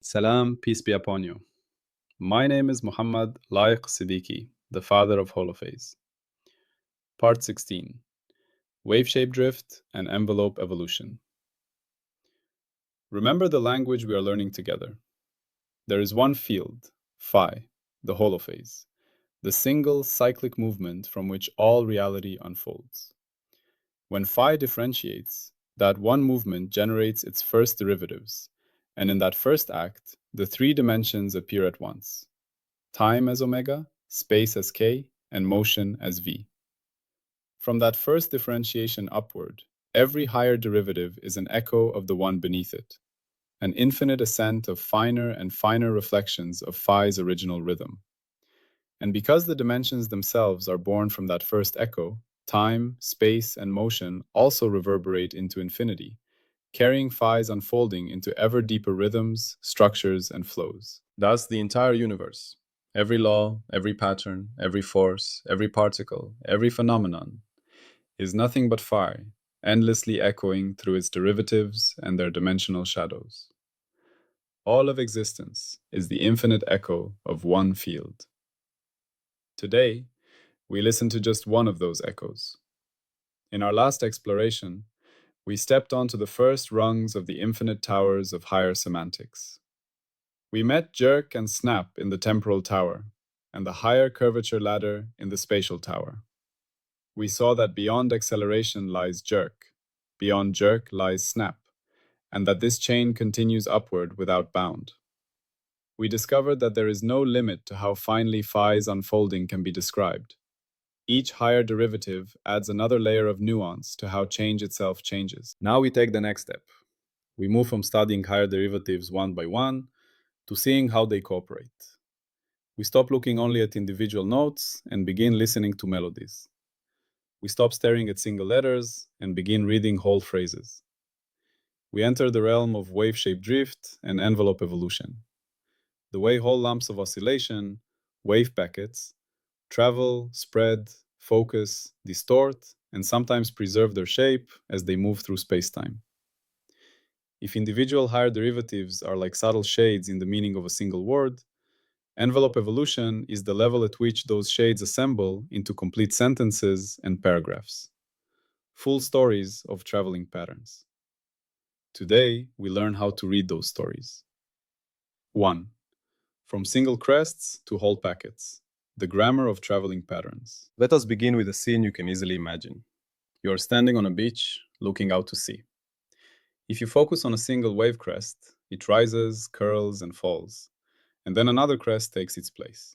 Salam, peace be upon you. My name is Mohammed Layiq Sediqi, the father of Holophase. Part 16: Wave-shape drift and envelope evolution. Remember the language we are learning together. There is one field, phi, the holophase, the single cyclic movement from which all reality unfolds. When phi differentiates, that one movement generates its first derivatives, and in that first act, the three dimensions appear at once: time as omega, space as k, and motion as v. From that first differentiation upward, every higher derivative is an echo of the one beneath it, an infinite ascent of finer and finer reflections of phi's original rhythm. And because the dimensions themselves are born from that first echo, time, space, and motion also reverberate into infinity, carrying phi's unfolding into ever deeper rhythms, structures, and flows. Thus, the entire universe, every law, every pattern, every force, every particle, every phenomenon, is nothing but phi, endlessly echoing through its derivatives and their dimensional shadows. All of existence is the infinite echo of one field. Today, we listen to just one of those echoes. In our last exploration, we stepped onto the first rungs of the infinite towers of higher semantics. We met jerk and snap in the temporal tower, and the higher curvature ladder in the spatial tower. We saw that beyond acceleration lies jerk, beyond jerk lies snap, and that this chain continues upward without bound. We discovered that there is no limit to how finely phi's unfolding can be described. Each higher derivative adds another layer of nuance to how change itself changes. Now we take the next step. We move from studying higher derivatives one by one to seeing how they cooperate. We stop looking only at individual notes and begin listening to melodies. We stop staring at single letters and begin reading whole phrases. We enter the realm of wave-shape drift and envelope evolution, the way whole lumps of oscillation, wave packets, travel, spread, focus, distort, and sometimes preserve their shape as they move through spacetime. If individual higher derivatives are like subtle shades in the meaning of a single word, envelope evolution is the level at which those shades assemble into complete sentences and paragraphs, full stories of traveling patterns. Today, we learn how to read those stories. 1. From single crests to whole packets. The grammar of traveling patterns. Let us begin with a scene you can easily imagine. You are standing on a beach, looking out to sea. If you focus on a single wave crest, it rises, curls, and falls, and then another crest takes its place.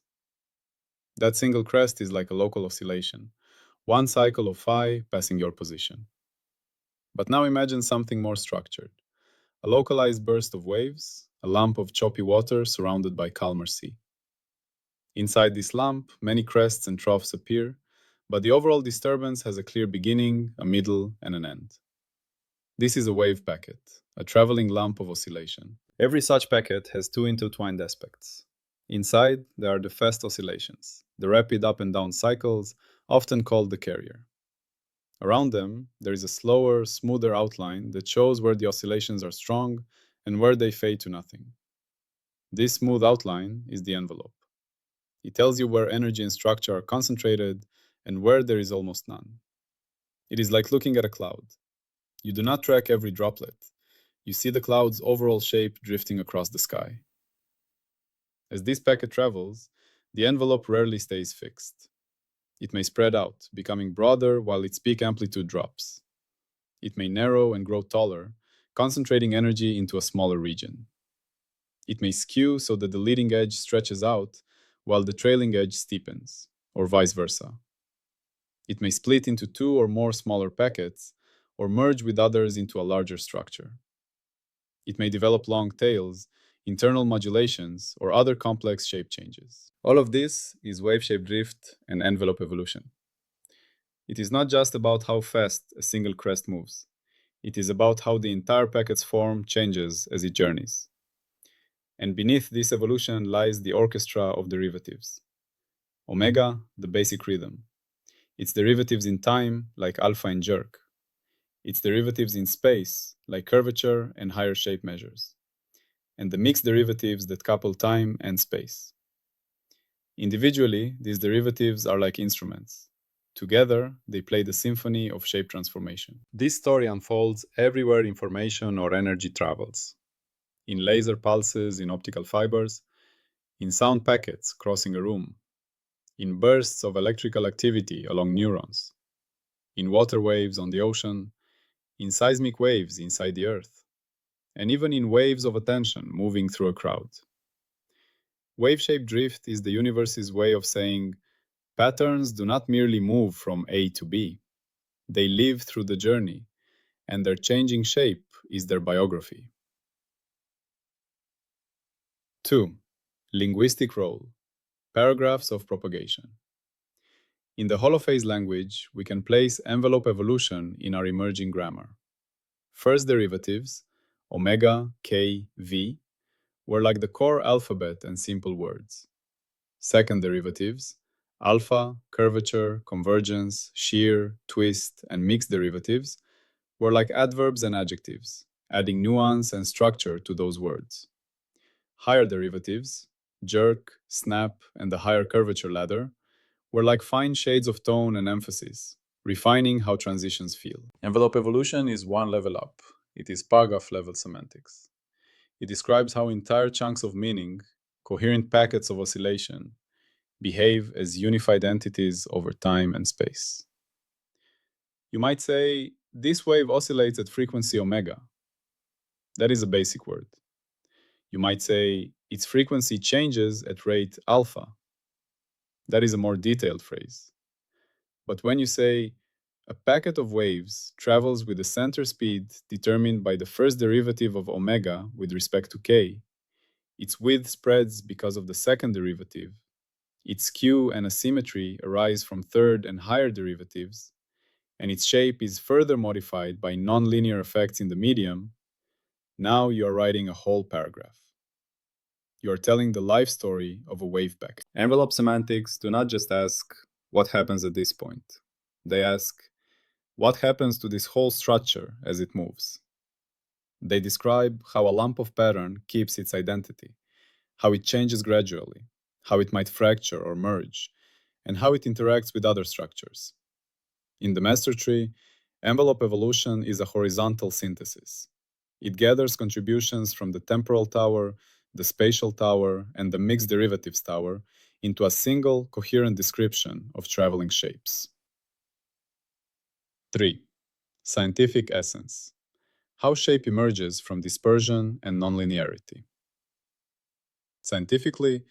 That single crest is like a local oscillation, one cycle of phi passing your position. But now imagine something more structured. A localized burst of waves, a lump of choppy water surrounded by calmer sea. Inside this lump, many crests and troughs appear, but the overall disturbance has a clear beginning, a middle, and an end. This is a wave packet, a traveling lump of oscillation. Every such packet has two intertwined aspects. Inside, there are the fast oscillations, the rapid up and down cycles, often called the carrier. Around them, there is a slower, smoother outline that shows where the oscillations are strong and where they fade to nothing. This smooth outline is the envelope. It tells you where energy and structure are concentrated and where there is almost none. It is like looking at a cloud. You do not track every droplet. You see the cloud's overall shape drifting across the sky. As this packet travels, the envelope rarely stays fixed. It may spread out, becoming broader while its peak amplitude drops. It may narrow and grow taller, concentrating energy into a smaller region. It may skew so that the leading edge stretches out while the trailing edge steepens, or vice versa. It may split into two or more smaller packets, or merge with others into a larger structure. It may develop long tails, internal modulations, or other complex shape changes. All of this is wave-shape drift and envelope evolution. It is not just about how fast a single crest moves. It is about how the entire packet's form changes as it journeys. And beneath this evolution lies the orchestra of derivatives. Omega, the basic rhythm. Its derivatives in time, like alpha and jerk. Its derivatives in space, like curvature and higher shape measures. and the mixed derivatives that couple time and space. Individually, these derivatives are like instruments. Together, they play the symphony of shape transformation. This story unfolds everywhere information or energy travels. In laser pulses in optical fibers, in sound packets crossing a room, in bursts of electrical activity along neurons, in water waves on the ocean, in seismic waves inside the Earth, and even in waves of attention moving through a crowd. Wave-shaped drift is the universe's way of saying patterns do not merely move from A to B. They live through the journey, and their changing shape is their biography. 2. Linguistic role. Paragraphs of propagation. In the Holophase language, we can place envelope evolution in our emerging grammar. First derivatives, omega, k, v, were like the core alphabet and simple words. Second derivatives, alpha, curvature, convergence, shear, twist, and mixed derivatives, were like adverbs and adjectives, adding nuance and structure to those words. Higher derivatives, jerk, snap, and the higher curvature ladder, were like fine shades of tone and emphasis, refining how transitions feel. Envelope evolution is one level up. It is paragraph level semantics. It describes how entire chunks of meaning, coherent packets of oscillation, behave as unified entities over time and space. You might say, this wave oscillates at frequency omega. That is a basic word. You might say, its frequency changes at rate alpha. That is a more detailed phrase. But when you say, a packet of waves travels with a center speed determined by the first derivative of omega with respect to k, its width spreads because of the second derivative, its skew and asymmetry arise from third and higher derivatives, and its shape is further modified by nonlinear effects in the medium, now you are writing a whole paragraph. You are telling the life story of a wave packet. Envelope semantics do not just ask, what happens at this point? They ask, what happens to this whole structure as it moves? They describe how a lump of pattern keeps its identity, how it changes gradually, how it might fracture or merge, and how it interacts with other structures. In the master tree, envelope evolution is a horizontal synthesis. It gathers contributions from the temporal tower, the spatial tower, and the mixed derivatives tower into a single, coherent description of traveling shapes. 3. Scientific essence. How shape emerges from dispersion and nonlinearity. Scientifically,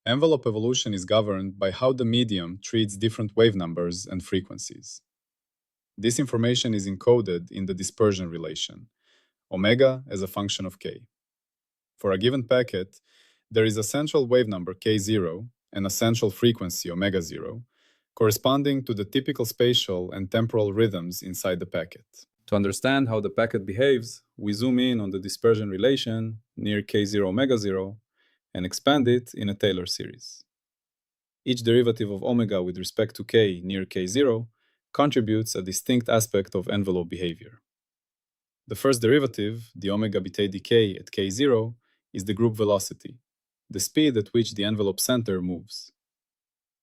envelope evolution is governed by how the medium treats different wave numbers and frequencies. This information is encoded in the dispersion relation, omega as a function of k. For a given packet, there is a central wave number k0 and a central frequency omega0, corresponding to the typical spatial and temporal rhythms inside the packet. To understand how the packet behaves, we zoom in on the dispersion relation near k0 omega0 and expand it in a Taylor series. Each derivative of omega with respect to k near k0 contributes a distinct aspect of envelope behavior. The first derivative, the omega beta decay at k0, is the group velocity, the speed at which the envelope center moves.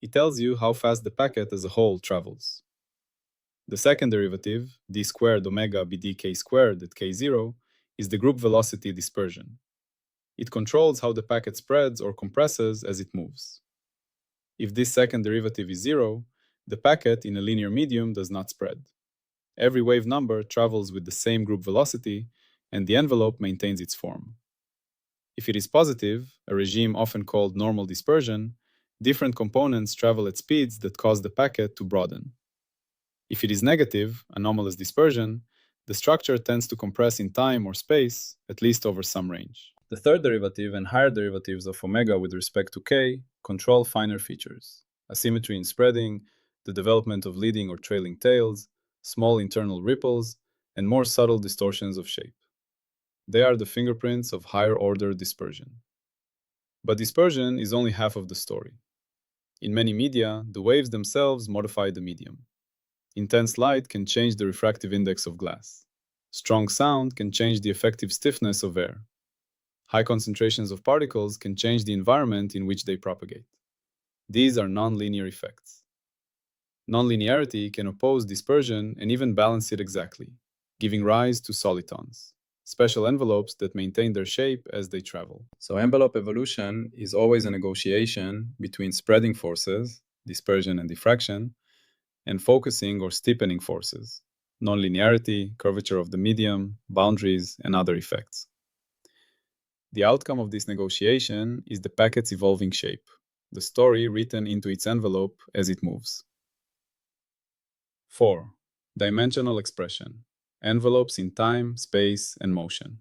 It tells you how fast the packet as a whole travels. The second derivative, d squared omega bdk squared at k0, is the group velocity dispersion. It controls how the packet spreads or compresses as it moves. If this second derivative is 0, the packet in a linear medium does not spread. Every wave number travels with the same group velocity, and the envelope maintains its form. If it is positive, a regime often called normal dispersion, different components travel at speeds that cause the packet to broaden. If it is negative, anomalous dispersion, the structure tends to compress in time or space, at least over some range. The third derivative and higher derivatives of omega with respect to k control finer features, asymmetry in spreading, the development of leading or trailing tails, small internal ripples, and more subtle distortions of shape. They are the fingerprints of higher-order dispersion. But dispersion is only half of the story. In many media, the waves themselves modify the medium. Intense light can change the refractive index of glass. Strong sound can change the effective stiffness of air. High concentrations of particles can change the environment in which they propagate. These are nonlinear effects. Nonlinearity can oppose dispersion and even balance it exactly, giving rise to solitons, special envelopes that maintain their shape as they travel. So envelope evolution is always a negotiation between spreading forces, dispersion and diffraction, and focusing or steepening forces, nonlinearity, curvature of the medium, boundaries, and other effects. The outcome of this negotiation is the packet's evolving shape, the story written into its envelope as it moves. 4. Dimensional expression. Envelopes in time, space, and motion.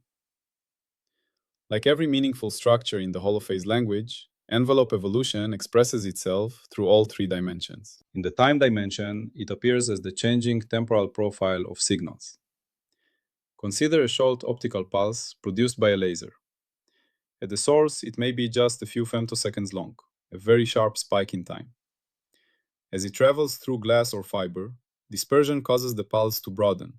Like every meaningful structure in the Holophase language, envelope evolution expresses itself through all three dimensions. In the time dimension, it appears as the changing temporal profile of signals. Consider a short optical pulse produced by a laser. At the source, it may be just a few femtoseconds long, a very sharp spike in time. As it travels through glass or fiber, dispersion causes the pulse to broaden.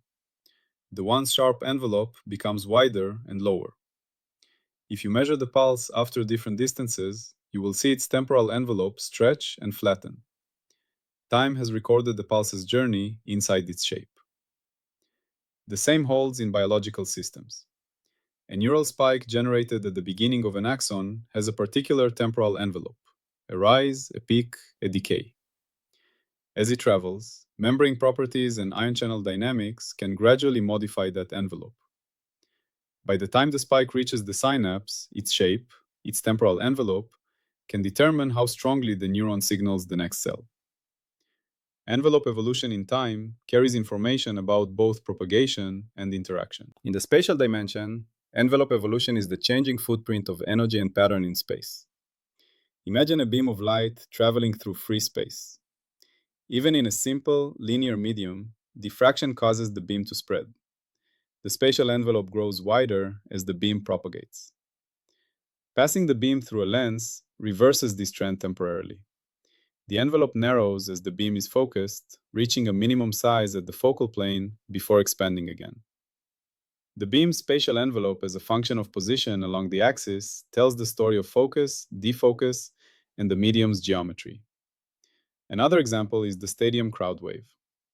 The once sharp envelope becomes wider and lower. If you measure the pulse after different distances, you will see its temporal envelope stretch and flatten. Time has recorded the pulse's journey inside its shape. The same holds in biological systems. A neural spike generated at the beginning of an axon has a particular temporal envelope, a rise, a peak, a decay. As it travels, membrane properties and ion channel dynamics can gradually modify that envelope. By the time the spike reaches the synapse, its shape, its temporal envelope, can determine how strongly the neuron signals the next cell. Envelope evolution in time carries information about both propagation and interaction. In the spatial dimension, envelope evolution is the changing footprint of energy and pattern in space. Imagine a beam of light traveling through free space. Even in a simple, linear medium, diffraction causes the beam to spread. The spatial envelope grows wider as the beam propagates. Passing the beam through a lens reverses this trend temporarily. The envelope narrows as the beam is focused, reaching a minimum size at the focal plane before expanding again. The beam's spatial envelope as a function of position along the axis tells the story of focus, defocus, and the medium's geometry. Another example is the stadium crowd wave.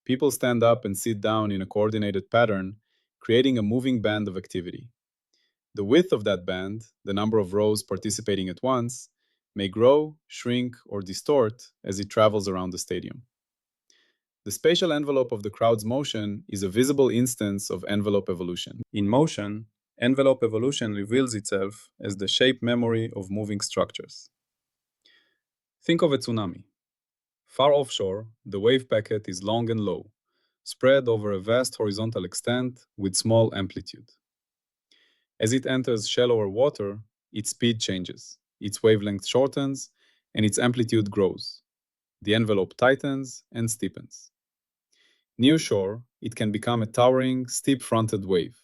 People stand up and sit down in a coordinated pattern, creating a moving band of activity. The width of that band, the number of rows participating at once, may grow, shrink, or distort as it travels around the stadium. The spatial envelope of the crowd's motion is a visible instance of envelope evolution. In motion, envelope evolution reveals itself as the shape memory of moving structures. Think of a tsunami. Far offshore, the wave packet is long and low, spread over a vast horizontal extent with small amplitude. As it enters shallower water, its speed changes, its wavelength shortens, and its amplitude grows. The envelope tightens and steepens. Near shore, it can become a towering, steep-fronted wave,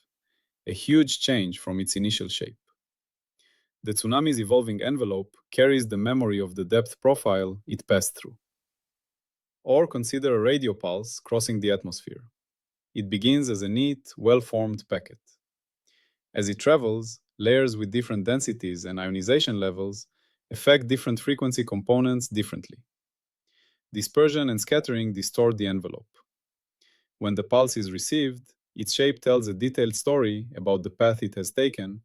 a huge change from its initial shape. The tsunami's evolving envelope carries the memory of the depth profile it passed through. Or consider a radio pulse crossing the atmosphere. It begins as a neat, well-formed packet. As it travels, layers with different densities and ionization levels affect different frequency components differently. Dispersion and scattering distort the envelope. When the pulse is received, its shape tells a detailed story about the path it has taken,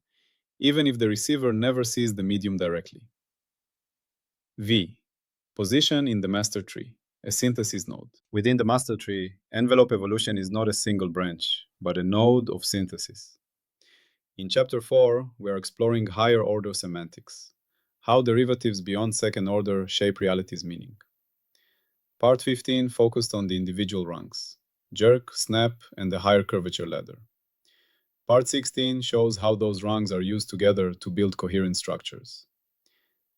even if the receiver never sees the medium directly. V. Position in the master tree, a synthesis node. Within the master tree, envelope evolution is not a single branch, but a node of synthesis. In Chapter 4, we are exploring higher-order semantics, how derivatives beyond second order shape reality's meaning. Part 15 focused on the individual rungs, jerk, snap, and the higher curvature ladder. Part 16 shows how those rungs are used together to build coherent structures.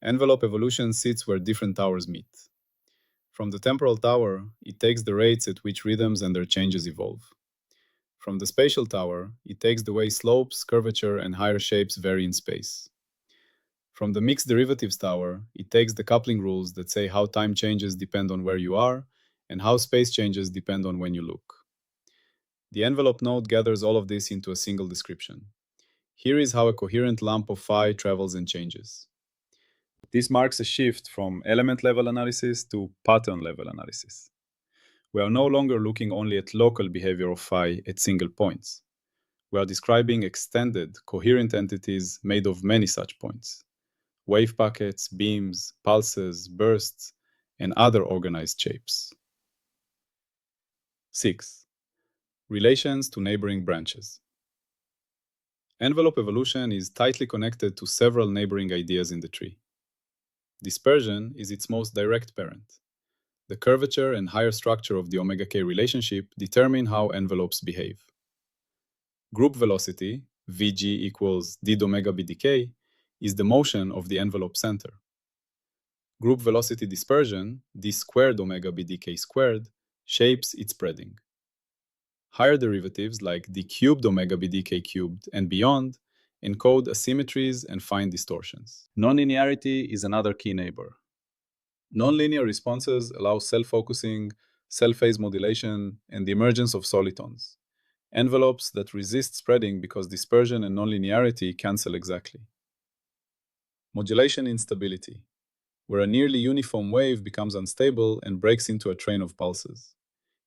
Envelope evolution sits where different towers meet. From the temporal tower, it takes the rates at which rhythms and their changes evolve. From the spatial tower, it takes the way slopes, curvature, and higher shapes vary in space. From the mixed derivatives tower, it takes the coupling rules that say how time changes depend on where you are, and how space changes depend on when you look. The envelope node gathers all of this into a single description. Here is how a coherent lump of phi travels and changes. This marks a shift from element-level analysis to pattern-level analysis. We are no longer looking only at local behavior of phi at single points. We are describing extended, coherent entities made of many such points: wave packets, beams, pulses, bursts, and other organized shapes. 6. Relations to neighboring branches. Envelope evolution is tightly connected to several neighboring ideas in the tree. Dispersion is its most direct parent. The curvature and higher structure of the omega k relationship determine how envelopes behave. Group velocity, Vg equals d omega bdk, is the motion of the envelope center. Group velocity dispersion, d squared omega bdk squared, shapes its spreading. Higher derivatives like d cubed omega bdk cubed and beyond encode asymmetries and fine distortions. Nonlinearity is another key neighbor. Nonlinear responses allow self-focusing, cell-phase modulation, and the emergence of solitons, envelopes that resist spreading because dispersion and nonlinearity cancel exactly. Modulation instability, where a nearly uniform wave becomes unstable and breaks into a train of pulses,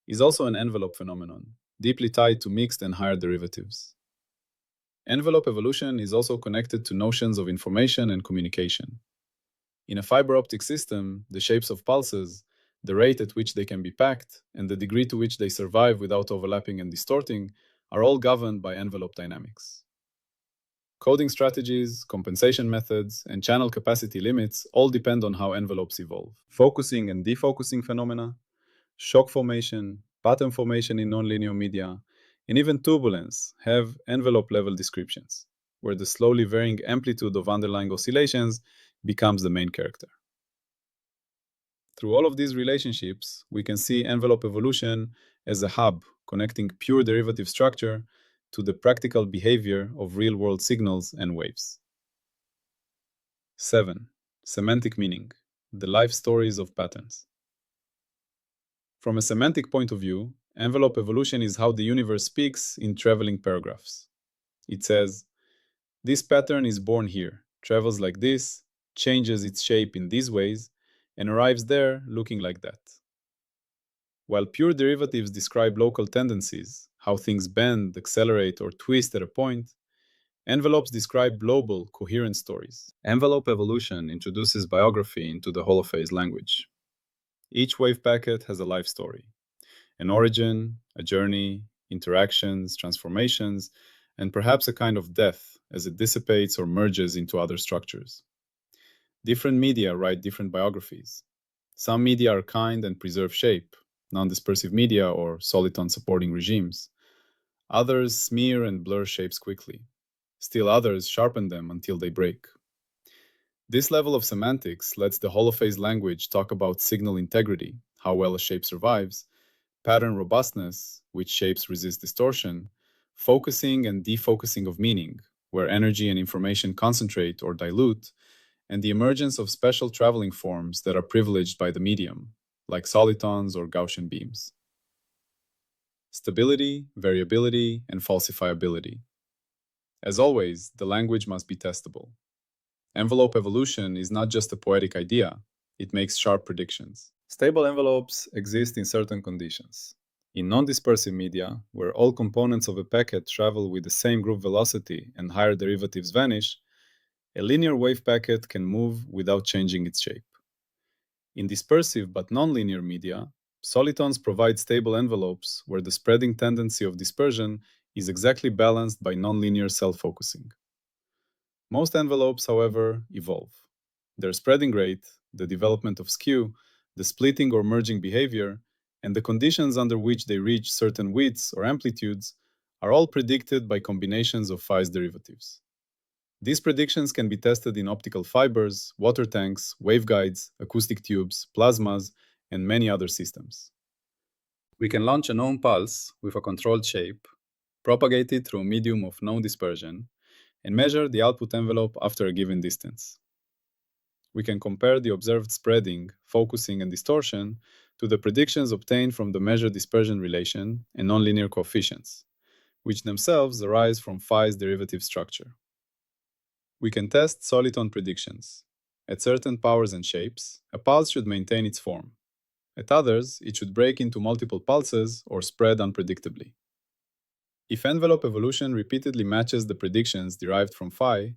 is also an envelope phenomenon, deeply tied to mixed and higher derivatives. Envelope evolution is also connected to notions of information and communication. In a fiber optic system, the shapes of pulses, the rate at which they can be packed, and the degree to which they survive without overlapping and distorting are all governed by envelope dynamics. Coding strategies, compensation methods, and channel capacity limits all depend on how envelopes evolve. Focusing and defocusing phenomena, shock formation, pattern formation in nonlinear media, and even turbulence have envelope-level descriptions, where the slowly varying amplitude of underlying oscillations becomes the main character. Through all of these relationships, we can see envelope evolution as a hub connecting pure derivative structure to the practical behavior of real-world signals and waves. 7. Semantic meaning, the life stories of patterns. From a semantic point of view, envelope evolution is how the universe speaks in traveling paragraphs. It says, this pattern is born here, travels like this, changes its shape in these ways, and arrives there looking like that. While pure derivatives describe local tendencies, how things bend, accelerate, or twist at a point, envelopes describe global, coherent stories. Envelope evolution introduces biography into the Holophase language. Each wave packet has a life story, an origin, a journey, interactions, transformations, and perhaps a kind of death as it dissipates or merges into other structures. Different media write different biographies. Some media are kind and preserve shape, non-dispersive media or soliton-supporting regimes. Others smear and blur shapes quickly. Still others sharpen them until they break. This level of semantics lets the holophase language talk about signal integrity, how well a shape survives, pattern robustness, which shapes resist distortion, focusing and defocusing of meaning, where energy and information concentrate or dilute, and the emergence of special traveling forms that are privileged by the medium, like solitons or Gaussian beams. Stability, variability, and falsifiability. As always, the language must be testable. Envelope evolution is not just a poetic idea, it makes sharp predictions. Stable envelopes exist in certain conditions. In non-dispersive media, where all components of a packet travel with the same group velocity and higher derivatives vanish, a linear wave packet can move without changing its shape. In dispersive but nonlinear media, solitons provide stable envelopes where the spreading tendency of dispersion is exactly balanced by nonlinear self-focusing. Most envelopes, however, evolve. Their spreading rate, the development of skew, the splitting or merging behavior, and the conditions under which they reach certain widths or amplitudes are all predicted by combinations of phi's derivatives. These predictions can be tested in optical fibers, water tanks, waveguides, acoustic tubes, plasmas, and many other systems. We can launch a known pulse with a controlled shape, propagate it through a medium of known dispersion, and measure the output envelope after a given distance. We can compare the observed spreading, focusing, and distortion to the predictions obtained from the measured dispersion relation and nonlinear coefficients, which themselves arise from phi's derivative structure. We can test soliton predictions. At certain powers and shapes, a pulse should maintain its form. At others, it should break into multiple pulses or spread unpredictably. If envelope evolution repeatedly matches the predictions derived from phi,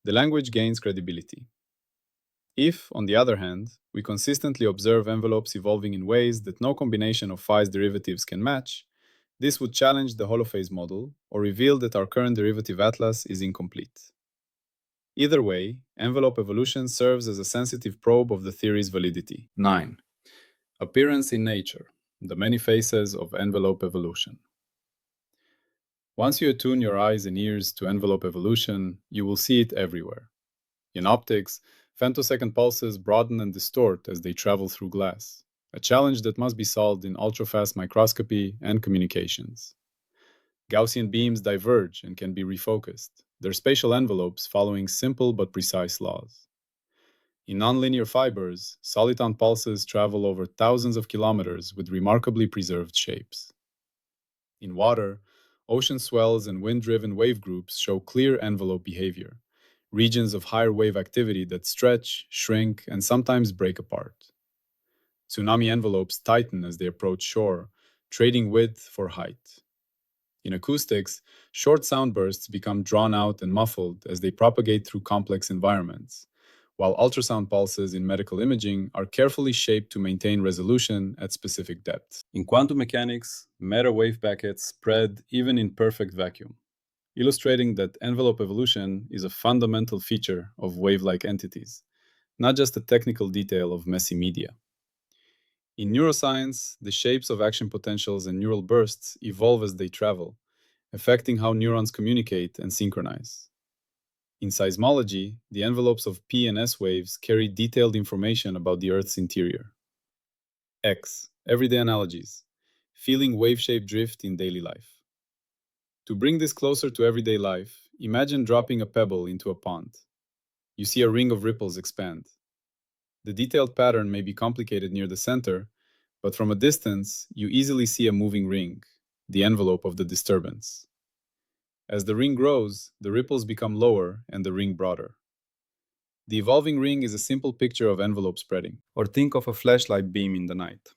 the language gains credibility. If, on the other hand, we consistently observe envelopes evolving in ways that no combination of phi's derivatives can match, this would challenge the holophase model or reveal that our current derivative atlas is incomplete. Either way, envelope evolution serves as a sensitive probe of the theory's validity. 9. Appearance in nature, the many faces of envelope evolution. Once you attune your eyes and ears to envelope evolution, you will see it everywhere. In optics, femtosecond pulses broaden and distort as they travel through glass, a challenge that must be solved in ultrafast microscopy and communications. Gaussian beams diverge and can be refocused, their spatial envelopes following simple but precise laws. In nonlinear fibers, soliton pulses travel over thousands of kilometers with remarkably preserved shapes. In water, ocean swells and wind-driven wave groups show clear envelope behavior, regions of higher wave activity that stretch, shrink, and sometimes break apart. Tsunami envelopes tighten as they approach shore, trading width for height. In acoustics, short sound bursts become drawn out and muffled as they propagate through complex environments, while ultrasound pulses in medical imaging are carefully shaped to maintain resolution at specific depths. In quantum mechanics, meta-wave packets spread even in perfect vacuum, illustrating that envelope evolution is a fundamental feature of wave-like entities, not just a technical detail of messy media. In neuroscience, the shapes of action potentials and neural bursts evolve as they travel, affecting how neurons communicate and synchronize. In seismology, the envelopes of P and S waves carry detailed information about the Earth's interior. X. Everyday analogies. Feeling wave-shaped drift in daily life. To bring this closer to everyday life, imagine dropping a pebble into a pond. You see a ring of ripples expand. The detailed pattern may be complicated near the center, but from a distance, you easily see a moving ring, the envelope of the disturbance. As the ring grows, the ripples become lower and the ring broader. The evolving ring is a simple picture of envelope spreading, or think of a flashlight beam in the night.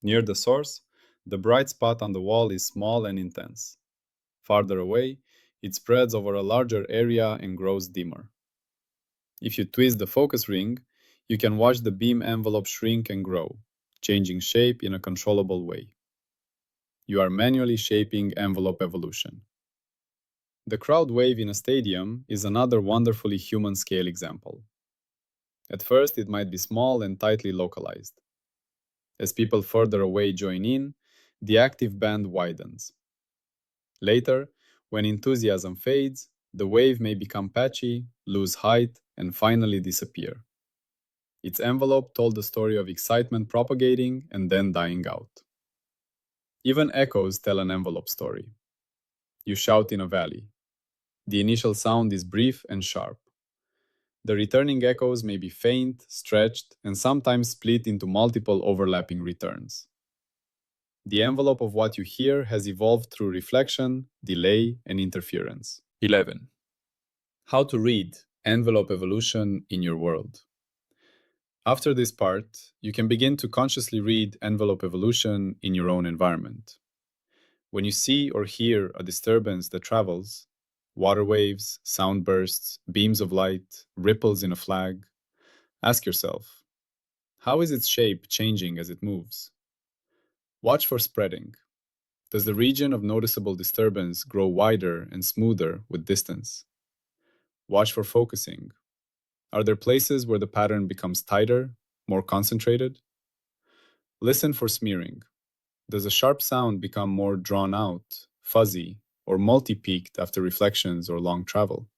Near the source, the bright spot on the wall is small and intense. Farther away, it spreads over a larger area and grows dimmer. If you twist the focus ring, you can watch the beam envelope shrink and grow, changing shape in a controllable way. You are manually shaping envelope evolution. The crowd wave in a stadium is another wonderfully human-scale example. At first, it might be small and tightly localized. As people further away join in, the active band widens. Later, when enthusiasm fades, the wave may become patchy, lose height, and finally disappear. Its envelope told the story of excitement propagating and then dying out. Even echoes tell an envelope story. You shout in a valley. The initial sound is brief and sharp. The returning echoes may be faint, stretched, and sometimes split into multiple overlapping returns. The envelope of what you hear has evolved through reflection, delay, and interference. 11. How to read envelope evolution in your world. After this part, you can begin to consciously read envelope evolution in your own environment. When you see or hear a disturbance that travels, water waves, sound bursts, beams of light, ripples in a flag, ask yourself, how is its shape changing as it moves? Watch for spreading. Does the region of noticeable disturbance grow wider and smoother with distance? Watch for focusing. Are there places where the pattern becomes tighter, more concentrated? Listen for smearing. Does a sharp sound become more drawn out, fuzzy, or multi-peaked after reflections or long travel?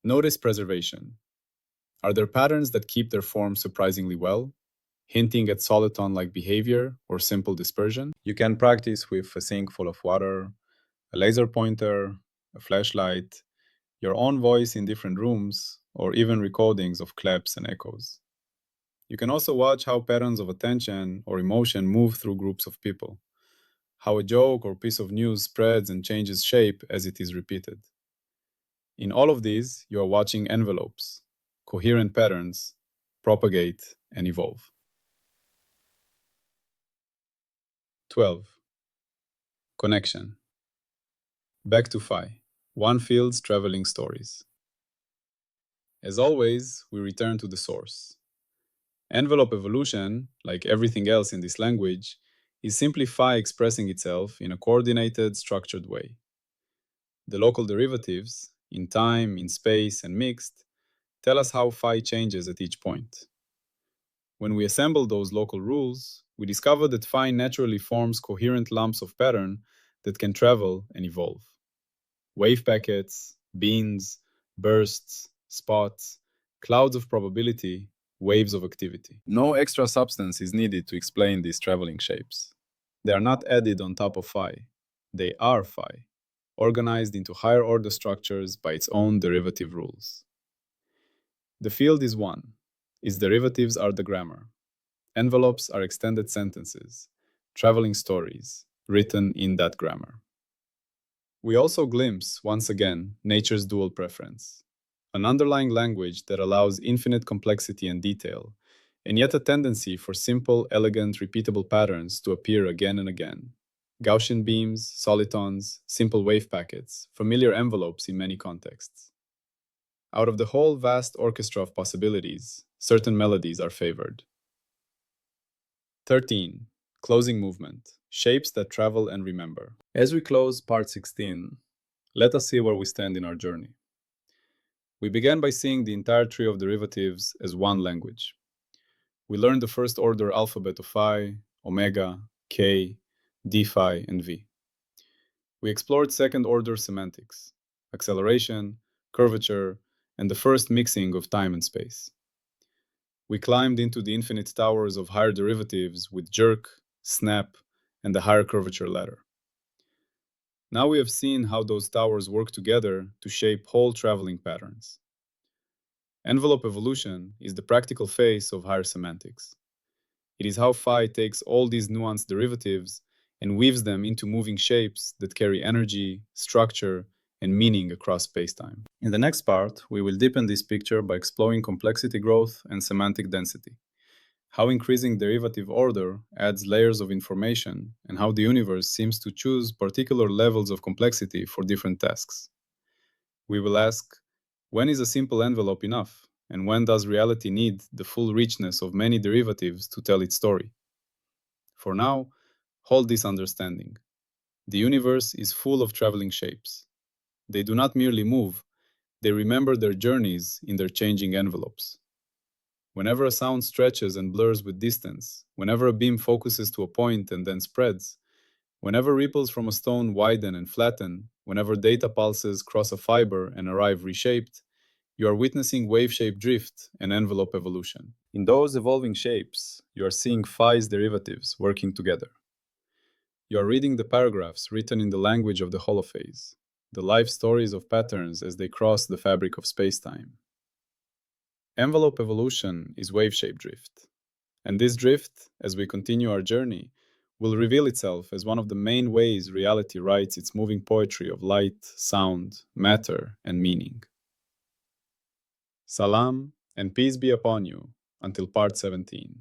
Notice preservation. Are there patterns that keep their form surprisingly well, hinting at soliton-like behavior or simple dispersion? You can practice with a sink full of water, a laser pointer, a flashlight, your own voice in different rooms, or even recordings of claps and echoes. You can also watch how patterns of attention or emotion move through groups of people. how a joke or piece of news spreads and changes shape as it is repeated. In all of these, you are watching envelopes, coherent patterns, propagate and evolve. 12. Connection. Back to phi. One field's traveling stories. As always, we return to the source. Envelope evolution, like everything else in this language, is simply phi expressing itself in a coordinated, structured way. The local derivatives, in time, in space, and mixed, tell us how phi changes at each point. When we assemble those local rules, we discover that phi naturally forms coherent lumps of pattern that can travel and evolve. Wave packets, beams, bursts, spots, clouds of probability, waves of activity. No extra substance is needed to explain these traveling shapes. They are not added on top of phi. They are phi, organized into higher order structures by its own derivative rules. The field is one. Its derivatives are the grammar. Envelopes are extended sentences, traveling stories, written in that grammar. We also glimpse, once again, nature's dual preference, an underlying language that allows infinite complexity and detail, and yet a tendency for simple, elegant, repeatable patterns to appear again and again. Gaussian beams, solitons, simple wave packets, familiar envelopes in many contexts. Out of the whole vast orchestra of possibilities, certain melodies are favored. 13. Closing movement. Shapes that travel and remember. As we close part 16, let us see where we stand in our journey. We began by seeing the entire tree of derivatives as one language. We learned the first order alphabet of phi, omega, k, d phi, and v. We explored second order semantics, acceleration, curvature, and the first mixing of time and space. We climbed into the infinite towers of higher derivatives with jerk, snap, and the higher curvature ladder. Now we have seen how those towers work together to shape whole traveling patterns. Envelope evolution is the practical face of higher semantics. It is how phi takes all these nuanced derivatives and weaves them into moving shapes that carry energy, structure, and meaning across spacetime. In the next part, we will deepen this picture by exploring complexity growth and semantic density, how increasing derivative order adds layers of information, and how the universe seems to choose particular levels of complexity for different tasks. We will ask, when is a simple envelope enough, and when does reality need the full richness of many derivatives to tell its story? For now, hold this understanding. The universe is full of traveling shapes. They do not merely move, they remember their journeys in their changing envelopes. Whenever a sound stretches and blurs with distance, whenever a beam focuses to a point and then spreads, whenever ripples from a stone widen and flatten, whenever data pulses cross a fiber and arrive reshaped, you are witnessing wave-shape drift and envelope evolution. In those evolving shapes, you are seeing phi's derivatives working together. You are reading the paragraphs written in the language of the holophase, the life stories of patterns as they cross the fabric of spacetime. Envelope evolution is wave-shape drift. And this drift, as we continue our journey, will reveal itself as one of the main ways reality writes its moving poetry of light, sound, matter, and meaning. Salam, and peace be upon you, until part 17.